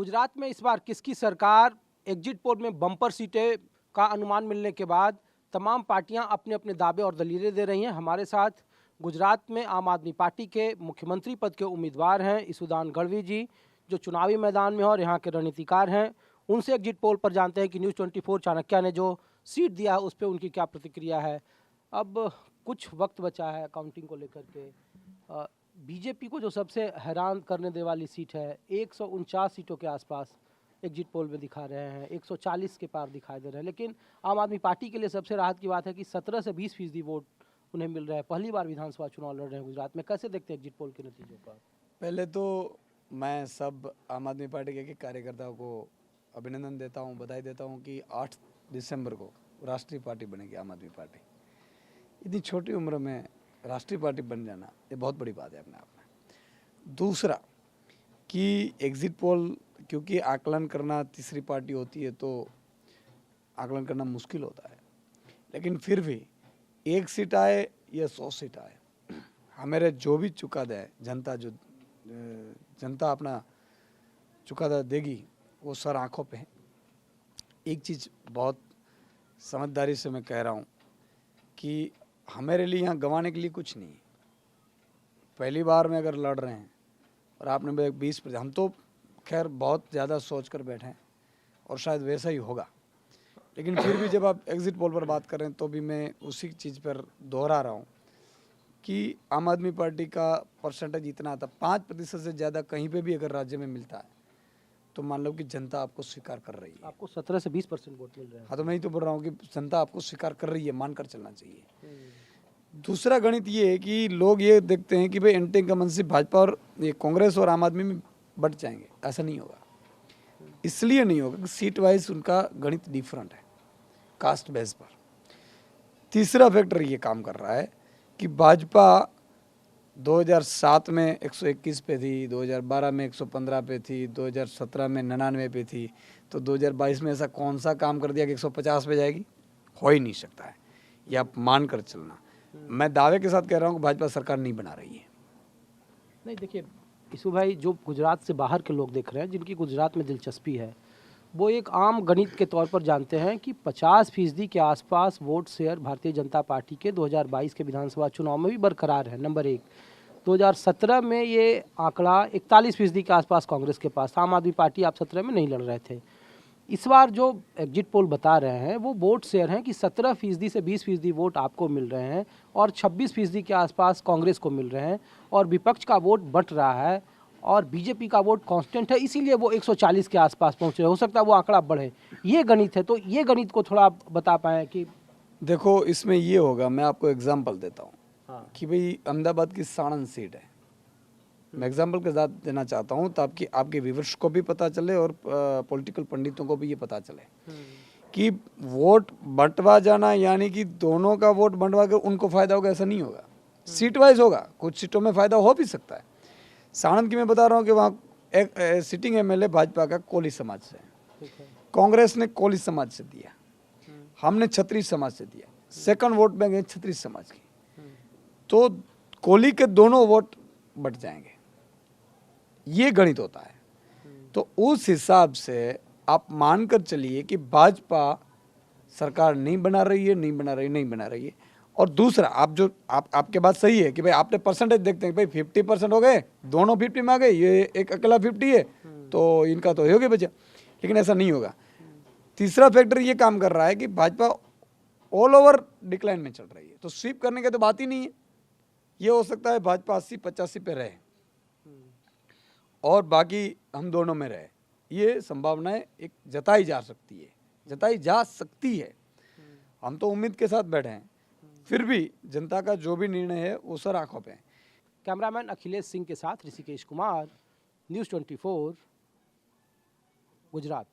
गुजरात में इस बार किसकी सरकार, एग्जिट पोल में बम्पर सीटें का अनुमान मिलने के बाद तमाम पार्टियां अपने अपने दावे और दलीलें दे रही हैं। हमारे साथ गुजरात में आम आदमी पार्टी के मुख्यमंत्री पद के उम्मीदवार हैं ईसुदान गढ़वी जी, जो चुनावी मैदान में और यहाँ के रणनीतिकार हैं। उनसे एग्जिट पोल पर जानते हैं कि न्यूज़ 24 चाणक्य ने जो सीट दिया है उस पर उनकी क्या प्रतिक्रिया है। अब कुछ वक्त बचा है काउंटिंग को लेकर के। बीजेपी को जो सबसे हैरान करने दे वाली सीट है, 149 सीटों के आसपास एग्जिट पोल में दिखा रहे हैं, 140 के पार दिखाई दे रहे हैं। लेकिन आम आदमी पार्टी के लिए सबसे राहत की बात है कि 17 से 20% वोट उन्हें मिल रहा है। पहली बार विधानसभा चुनाव लड़ रहे हैं गुजरात में। कैसे देखते हैं एग्जिट पोल के नतीजों का? पहले तो मैं सब आम आदमी पार्टी के कार्यकर्ताओं को अभिनंदन देता हूं, बधाई देता हूं कि 8 दिसंबर को राष्ट्रीय पार्टी बनेगी आम आदमी पार्टी। इतनी छोटी उम्र में राष्ट्रीय पार्टी बन जाना ये बहुत बड़ी बात है अपने आप में। दूसरा कि एग्जिट पोल, क्योंकि आकलन करना तीसरी पार्टी होती है तो आकलन करना मुश्किल होता है, लेकिन फिर भी 1 सीट आए या 100 सीट आए, हमारे जो भी चुकादा है जनता अपना चुकादा देगी वो सर आंखों पे है। एक चीज़ बहुत समझदारी से मैं कह रहा हूँ कि हमारे लिए यहाँ गंवाने के लिए कुछ नहीं है। पहली बार में अगर लड़ रहे हैं और आपने 20%, हम तो खैर बहुत ज़्यादा सोच कर बैठे हैं और शायद वैसा ही होगा, लेकिन फिर भी जब आप एग्जिट पोल पर बात कर रहे हैं तो भी मैं उसी चीज़ पर दोहरा रहा हूँ कि आम आदमी पार्टी का परसेंटेज इतना आता, 5% से ज़्यादा कहीं पे भी अगर राज्य में मिलता है तो मान लो कि जनता आपको स्वीकार कर रही है। आपको 17 से 20% वोट मिल रहे हैं। हाँ, तो मैं ही तो बोल रहा हूँ कि जनता आपको स्वीकार कर रही है, मानकर चलना चाहिए। दूसरा गणित ये है कि लोग ये देखते हैं कि भाई एंटी इनकम्बेंसी भाजपा और ये कांग्रेस और आम आदमी में बट जाएंगे। ऐसा नहीं होगा। इसलिए नहीं होगा कि सीट वाइज उनका गणित डिफरेंट है कास्ट बेस पर। तीसरा फैक्टर ये काम कर रहा है कि भाजपा 2007 में 121 पे थी, 2012 में 115 पे थी, 2017 में 99 पे थी, तो 2022 में ऐसा कौन सा काम कर दिया कि 150 पे जाएगी? हो ही नहीं सकता है। ये आप मान कर चलना। मैं दावे के साथ कह रहा हूँ कि भाजपा सरकार नहीं बना रही है। नहीं, देखिए ईसु भाई, जो गुजरात से बाहर के लोग देख रहे हैं, जिनकी गुजरात में दिलचस्पी है, वो एक आम गणित के तौर पर जानते हैं कि 50% के आसपास vote share Bharatiya Janata party के 2022 के विधानसभा चुनाव में भी बरकरार है। नंबर 1, 2017 में ये आंकड़ा 41% के आसपास कांग्रेस के पास था। आम आदमी पार्टी आप 17 में नहीं लड़ रहे थे। इस बार जो एग्जिट पोल बता रहे हैं वो वोट शेयर हैं कि 17% से 20% वोट आपको मिल रहे हैं और 26% के आसपास कांग्रेस को मिल रहे हैं, और विपक्ष का वोट बट रहा है और बीजेपी का वोट कांस्टेंट है, इसीलिए वो 140 के आसपास पहुंचे। हो सकता है वो आंकड़ा बढ़े। ये गणित है, तो ये गणित को थोड़ा आप बता पाएँ कि देखो, इसमें ये होगा, मैं आपको एग्जाम्पल देता हूँ। हाँ। कि भाई अहमदाबाद की साणंद सीट है, मैं एग्जाम्पल के साथ देना चाहता हूँ तो आपके व्यूअर्स को भी पता चले और पॉलिटिकल पंडितों को भी ये पता चले कि वोट बंटवा जाना यानी कि दोनों का वोट बंटवा कर उनको फायदा होगा, ऐसा नहीं होगा। सीट वाइज होगा, कुछ सीटों में फायदा हो भी सकता है। साणंद की मैं बता रहा हूँ कि वहाँ एक सिटिंग एमएलए भाजपा का कोली समाज से है, कांग्रेस ने कोली समाज से दिया, हमने छत्री समाज से दिया, सेकंड वोट बैंक है छत्री समाज की, तो कोली के दोनों वोट बट जाएंगे। ये गणित होता है। तो उस हिसाब से आप मानकर चलिए कि भाजपा सरकार नहीं बना रही है। और दूसरा, आपके बात सही है कि भाई आपने परसेंटेज देखते हैं, भाई 50% हो गए, दोनों 50 में आ गए, ये एक अकेला 50 है तो इनका तो हो गया बचा, लेकिन ऐसा नहीं होगा। तीसरा फैक्टर ये काम कर रहा है कि भाजपा ऑल ओवर डिक्लाइन में चल रही है, तो स्वीप करने की तो बात ही नहीं है। ये हो सकता है भाजपा 80-85 पे रहे और बाकी हम दोनों में रहे, ये संभावनाएं एक जताई जा सकती है। हम तो उम्मीद के साथ बैठे हैं, फिर भी जनता का जो भी निर्णय है वो सर आंखों पे है। कैमरामैन अखिलेश सिंह के साथ ऋषिकेश कुमार, न्यूज़ 24 गुजरात।